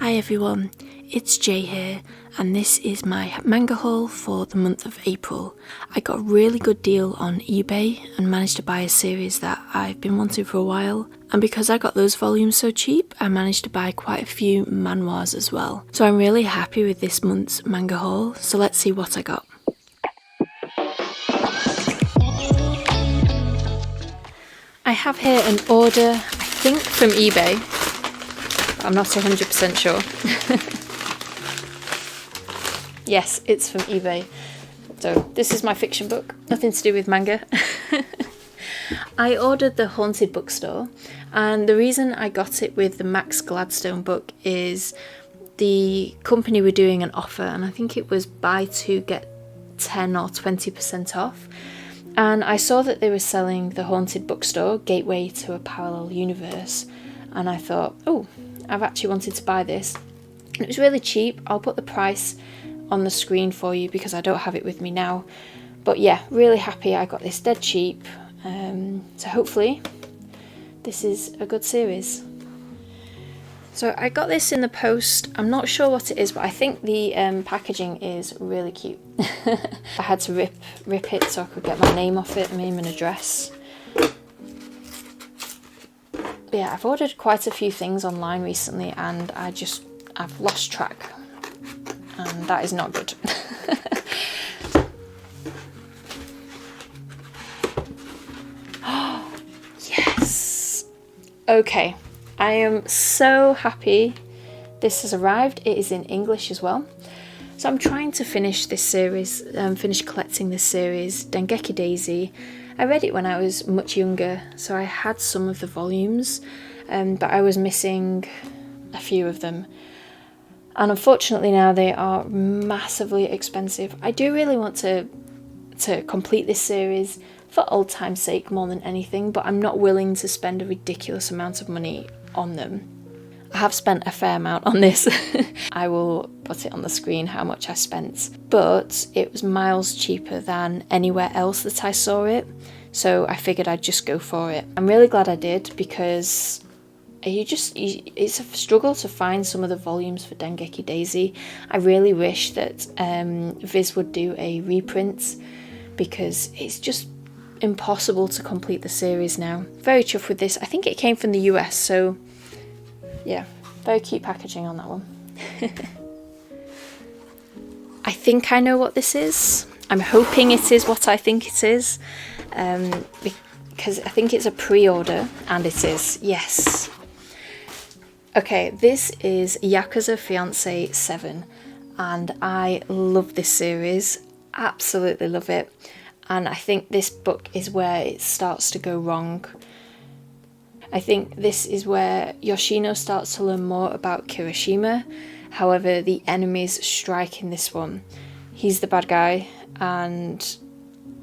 Hi everyone, it's Jay here, and this is my manga haul for the month of April. I got a really good deal on eBay and managed to buy a series that I've been wanting for a while, and because I got those volumes so cheap, I managed to buy quite a few manhwas as well. So I'm really happy with this month's manga haul, so let's see what I got. I have here an order, I think from eBay. I'm not 100% sure. Yes, it's from eBay. So this is my fiction book, nothing to do with manga. I ordered the Haunted Bookstore, and the reason I got it with the Max Gladstone book is the company were doing an offer, and I think it was buy two get 10 or 20% off. And I saw that they were selling the Haunted Bookstore, Gateway to a Parallel Universe, and I thought, oh, I've actually wanted to buy this. And it was really cheap. I'll put the price on the screen for you because I don't have it with me now. But yeah, really happy I got this dead cheap. So hopefully this is a good series. So I got this in the post. I'm not sure what it is, but I think the packaging is really cute. I had to rip it so I could get my name off it, my name and address. But yeah, I've ordered quite a few things online recently and I've lost track, and that is not good. Yes! Okay, I am so happy this has arrived. It is in English as well. So I'm trying to finish this series, finish collecting this series, Dengeki Daisy. I read it when I was much younger, so I had some of the volumes, but I was missing a few of them. And unfortunately now they are massively expensive. I do really want to complete this series for old time's sake more than anything, but I'm not willing to spend a ridiculous amount of money on them. I have spent a fair amount on this. I will put it on the screen how much I spent, but it was miles cheaper than anywhere else that I saw it, so I figured I'd just go for it. I'm really glad I did because it's a struggle to find some of the volumes for Dengeki Daisy. I really wish that Viz would do a reprint because it's just impossible to complete the series now. Very chuffed with this. I think it came from the US, so yeah, very cute packaging on that one. I think I know what this is. I'm hoping it is what I think it is, because I think it's a pre-order, and it is, yes. Okay, this is Yakuza Fiance 7, and I love this series, absolutely love it, and I think this book is where it starts to go wrong. I think this is where Yoshino starts to learn more about Kirishima. However, the enemies strike in this one. He's the bad guy, and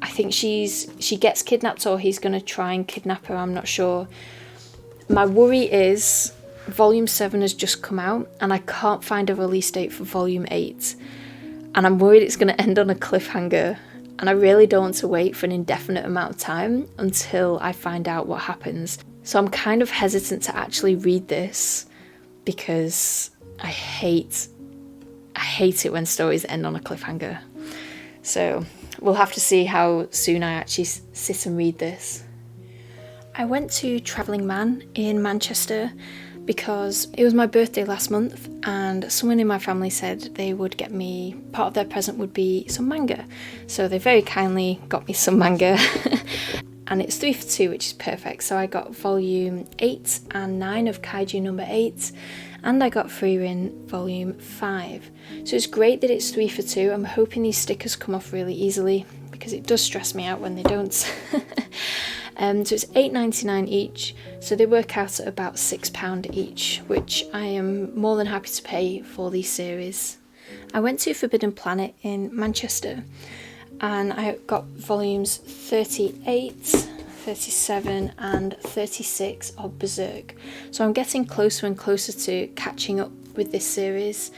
I think she gets kidnapped, or he's going to try and kidnap her, I'm not sure. My worry is Volume 7 has just come out, and I can't find a release date for Volume 8. And I'm worried it's going to end on a cliffhanger, and I really don't want to wait for an indefinite amount of time until I find out what happens. So I'm kind of hesitant to actually read this because I hate it when stories end on a cliffhanger. So we'll have to see how soon I actually sit and read this. I went to Travelling Man in Manchester because it was my birthday last month, and someone in my family said they would get me, part of their present would be some manga. So they very kindly got me some manga. And it's 3 for 2, which is perfect. So I got volume 8 and 9 of Kaiju number 8, and I got Frieren volume 5. So it's great that it's 3 for 2. I'm hoping these stickers come off really easily because it does stress me out when they don't. So it's £8.99 each, so they work out at about £6 each, which I am more than happy to pay for these series. I went to Forbidden Planet in Manchester, and I got volumes 38, 37 and 36 of Berserk. So I'm getting closer and closer to catching up with this series.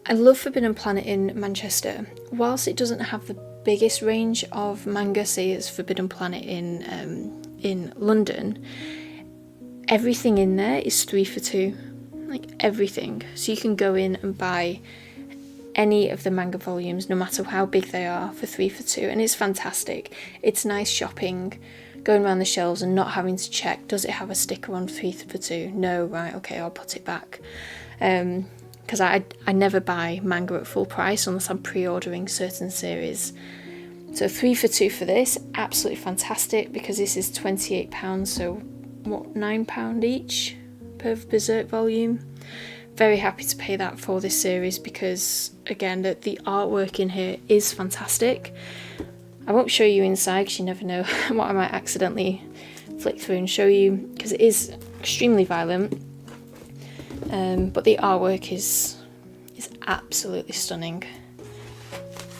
I love Forbidden Planet in Manchester. Whilst it doesn't have the biggest range of manga, say as Forbidden Planet in London, everything in there is 3 for 2. like everything. So you can go in and buy any of the manga volumes, no matter how big they are, for 3 for 2, and it's fantastic. It's nice shopping, going around the shelves and not having to check, does it have a sticker on 3 for 2? No, right, okay, I'll put it back. Because I never buy manga at full price unless I'm pre-ordering certain series. So 3 for 2 for this, absolutely fantastic, because this is £28, so what, £9 each per Berserk volume. Very happy to pay that for this series because, again, the artwork in here is fantastic. I won't show you inside because you never know what I might accidentally flick through and show you, because it is extremely violent. But the artwork is absolutely stunning.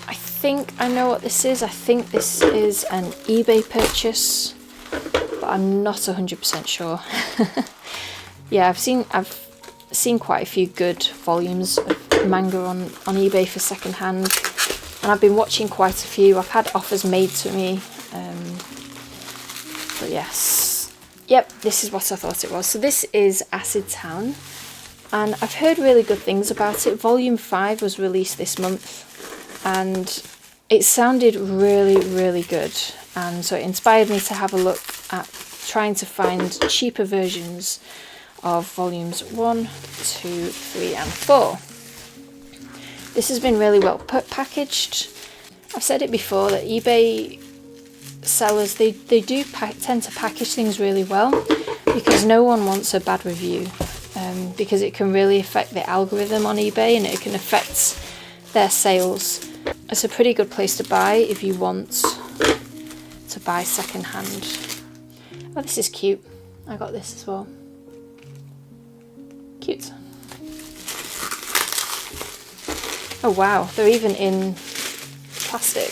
I think I know what this is. I think this is an eBay purchase, but I'm not 100% sure. Yeah, I've seen quite a few good volumes of manga on eBay for secondhand, and I've been watching quite a few. I've had offers made to me, but yes, yep, this is what I thought it was. So this is Acid Town, and I've heard really good things about it. Volume 5 was released this month, and it sounded really, really good, and so it inspired me to have a look at trying to find cheaper versions of volumes 1, 2, 3 and 4. This has been really well packaged. I've said it before that eBay sellers, they do tend to package things really well, because no one wants a bad review, because it can really affect the algorithm on eBay and it can affect their sales. It's a pretty good place to buy if you want to buy secondhand. Oh, this is cute. I got this as well. Cute. Oh wow, they're even in plastic.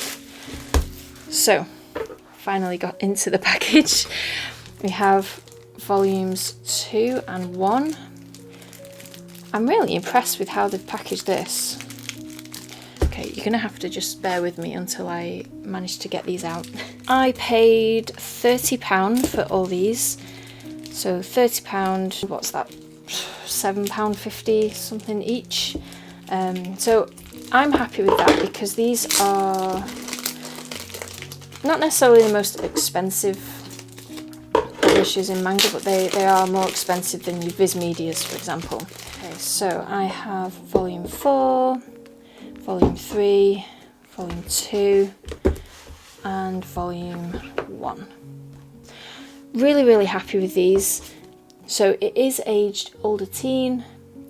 So, finally got into the package. We have volumes 2 and 1. I'm really impressed with how they've packaged this. Okay, you're gonna have to just bear with me until I manage to get these out. I paid £30 for all these. So £30, what's that? £7.50 something each. So I'm happy with that, because these are not necessarily the most expensive publishers in manga, but they are more expensive than your Viz Medias, for example. Okay, so I have volume 4, volume 3, volume 2 and volume 1. Really, really happy with these. So it is aged older teen,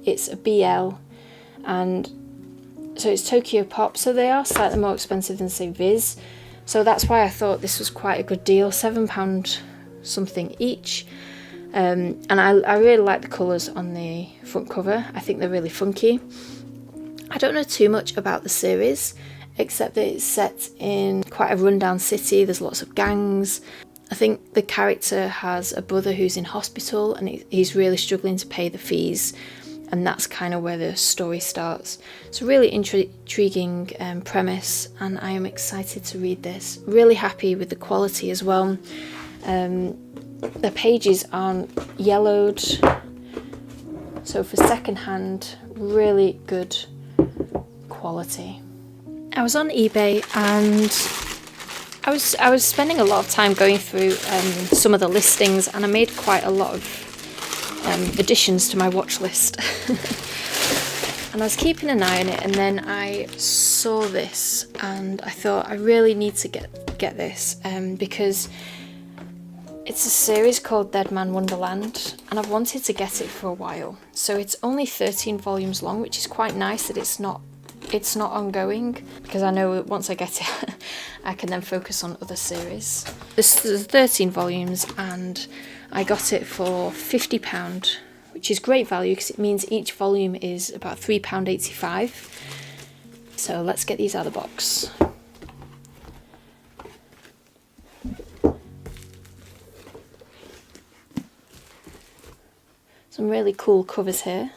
it's a BL, and so it's Tokyo Pop, so they are slightly more expensive than, say, Viz. So that's why I thought this was quite a good deal, £7 something each. And I really like the colours on the front cover. I think they're really funky. I don't know too much about the series, except that it's set in quite a rundown city. There's lots of gangs. I think the character has a brother who's in hospital and he's really struggling to pay the fees, and that's kind of where the story starts. It's a really intriguing premise, and I am excited to read this. Really happy with the quality as well. The pages aren't yellowed, so for secondhand, really good quality. I was on eBay and I was spending a lot of time going through some of the listings, and I made quite a lot of additions to my watch list. And I was keeping an eye on it, and then I saw this and I thought I really need to get this because it's a series called Deadman Wonderland, and I've wanted to get it for a while. So it's only 13 volumes long, which is quite nice that it's not ongoing, because I know once I get it I can then focus on other series. This is 13 volumes and I got it for £50, which is great value because it means each volume is about £3.85. So let's get these out of the box. Some really cool covers here.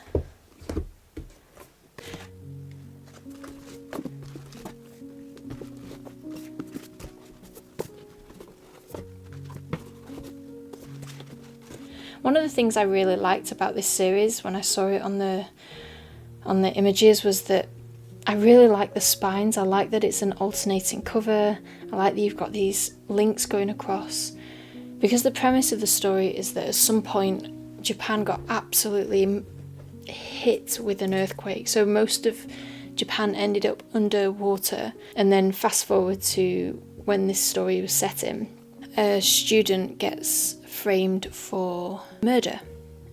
One of the things I really liked about this series when I saw it on the images was that I really like the spines. I like that it's an alternating cover. I like that you've got these links going across, because the premise of the story is that at some point Japan got absolutely hit with an earthquake, so most of Japan ended up underwater. And then fast forward to when this story was set in, a student gets framed for murder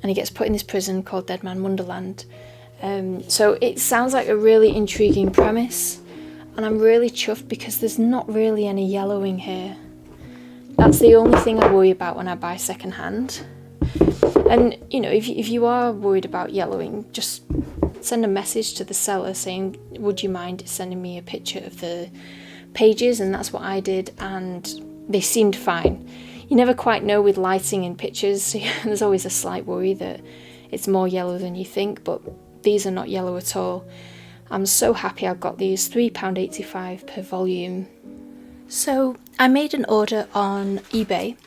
and he gets put in this prison called Deadman Wonderland. So it sounds like a really intriguing premise, and I'm really chuffed because there's not really any yellowing here. That's the only thing I worry about when I buy secondhand. And you know, if you are worried about yellowing, just send a message to the seller saying, would you mind sending me a picture of the pages? And that's what I did, and they seemed fine. You never quite know with lighting in pictures. There's always a slight worry that it's more yellow than you think, but these are not yellow at all. I'm so happy I got these, £3.85 per volume. So I made an order on eBay.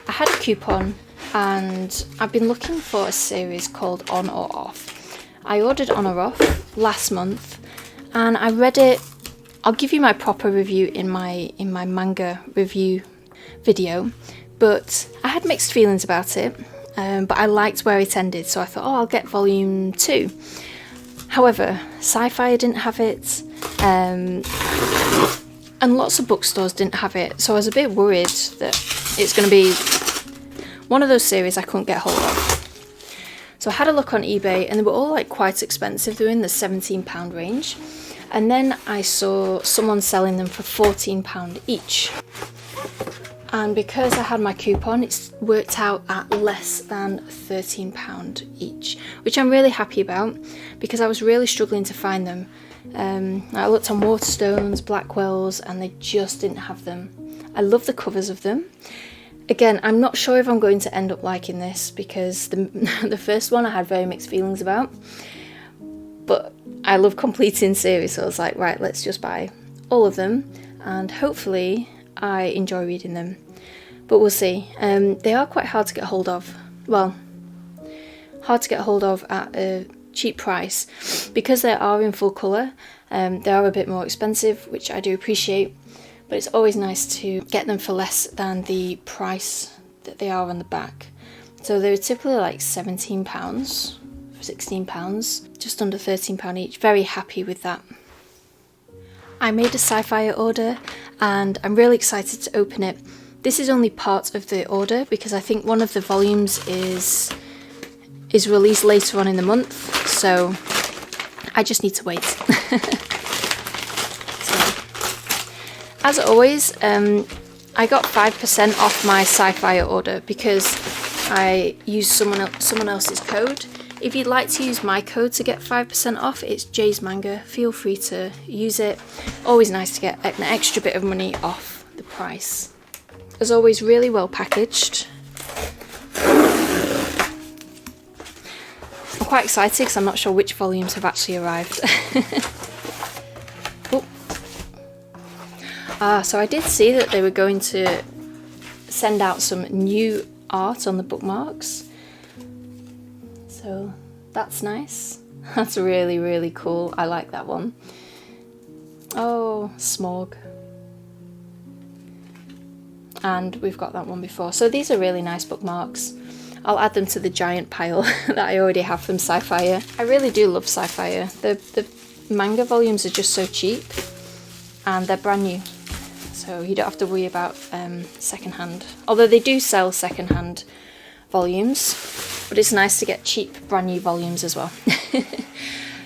I had a coupon and I've been looking for a series called On or Off. I ordered On or Off last month and I read it. I'll give you my proper review in my manga review video, but I had mixed feelings about it, but I liked where it ended, so I thought, oh, I'll get volume 2. However, Sci-fi didn't have it, and lots of bookstores didn't have it, so I was a bit worried that it's going to be one of those series I couldn't get hold of. So I had a look on eBay and they were all like quite expensive. They were in the £17 range. And then I saw someone selling them for £14 each. And because I had my coupon, it's worked out at less than £13 each, which I'm really happy about because I was really struggling to find them. I looked on Waterstones, Blackwell's, and they just didn't have them. I love the covers of them. Again, I'm not sure if I'm going to end up liking this because the first one I had very mixed feelings about. But I love completing series, so I was like, right, let's just buy all of them and hopefully I enjoy reading them. But we'll see. They are quite hard to get hold of. Well, hard to get hold of at a cheap price. Because they are in full colour, they are a bit more expensive, which I do appreciate. But it's always nice to get them for less than the price that they are on the back. So they're typically like £17, £16, just under £13 each. Very happy with that. I made a Sci-fi order and I'm really excited to open it. This is only part of the order because I think one of the volumes is released later on in the month, so I just need to wait. So, as always, I got 5% off my Sci-fi order because I used someone else's code. If you'd like to use my code to get 5% off, it's Jay's Manga. Feel free to use it. Always nice to get an extra bit of money off the price. As always, really well packaged. I'm quite excited because I'm not sure which volumes have actually arrived. So I did see that they were going to send out some new art on the bookmarks. So that's nice. That's really, really cool. I like that one. Oh, Smog. And we've got that one before. So these are really nice bookmarks. I'll add them to the giant pile that I already have from Sci-fi. I really do love Sci-fi. The manga volumes are just so cheap and they're brand new. So you don't have to worry about secondhand. Although they do sell secondhand volumes, but it's nice to get cheap brand new volumes as well.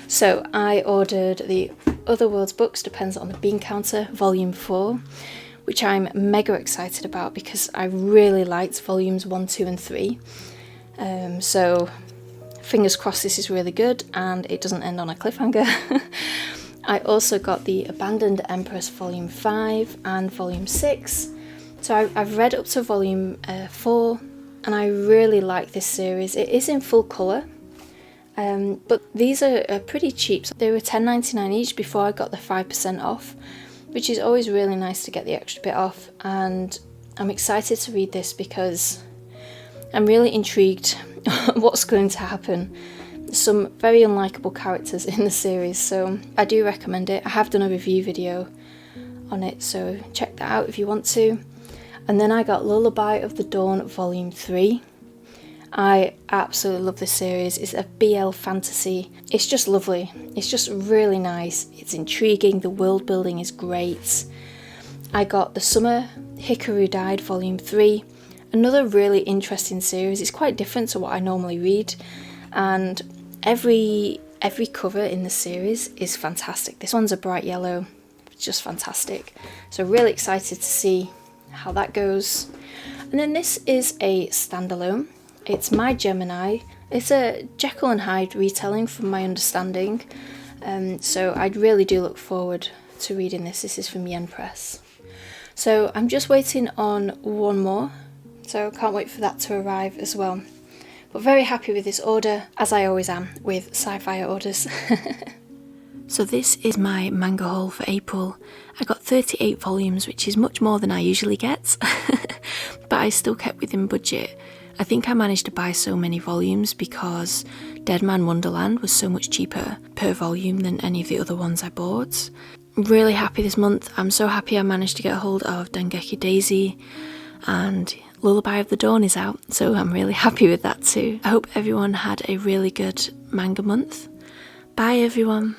So I ordered the Other World's Books Depends on the Bean Counter Volume 4, which I'm mega excited about because I really liked volumes 1, 2 and 3. So fingers crossed this is really good and it doesn't end on a cliffhanger. I also got the Abandoned Empress Volume 5 and Volume 6. So I've read up to Volume 4 and I really like this series. It is in full colour, but these are pretty cheap. They were £10.99 each before I got the 5% off, which is always really nice to get the extra bit off. And I'm excited to read this because I'm really intrigued what's going to happen. Some very unlikable characters in the series, so I do recommend it. I have done a review video on it, so check that out if you want to. And then I got Lullaby of the Dawn Volume 3. I absolutely love this series. It's a BL fantasy. It's just lovely. It's just really nice. It's intriguing. The world building is great. I got The Summer Hikaru Died Volume 3. Another really interesting series. It's quite different to what I normally read, and every cover in the series is fantastic. This one's a bright yellow. It's just fantastic. So really excited to see how that goes. And then this is a standalone. It's My Gemini. It's a Jekyll and Hyde retelling from my understanding. So I really do look forward to reading this. This is from Yen Press. So I'm just waiting on one more. So can't wait for that to arrive as well. But very happy with this order, as I always am with sci-fi orders. So this is my manga haul for April. I got 38 volumes, which is much more than I usually get. But I still kept within budget. I think I managed to buy so many volumes because Deadman Wonderland was so much cheaper per volume than any of the other ones I bought. I'm really happy this month. I'm so happy I managed to get a hold of Dengeki Daisy, and Lullaby of the Dawn is out, so I'm really happy with that too. I hope everyone had a really good manga month. Bye everyone.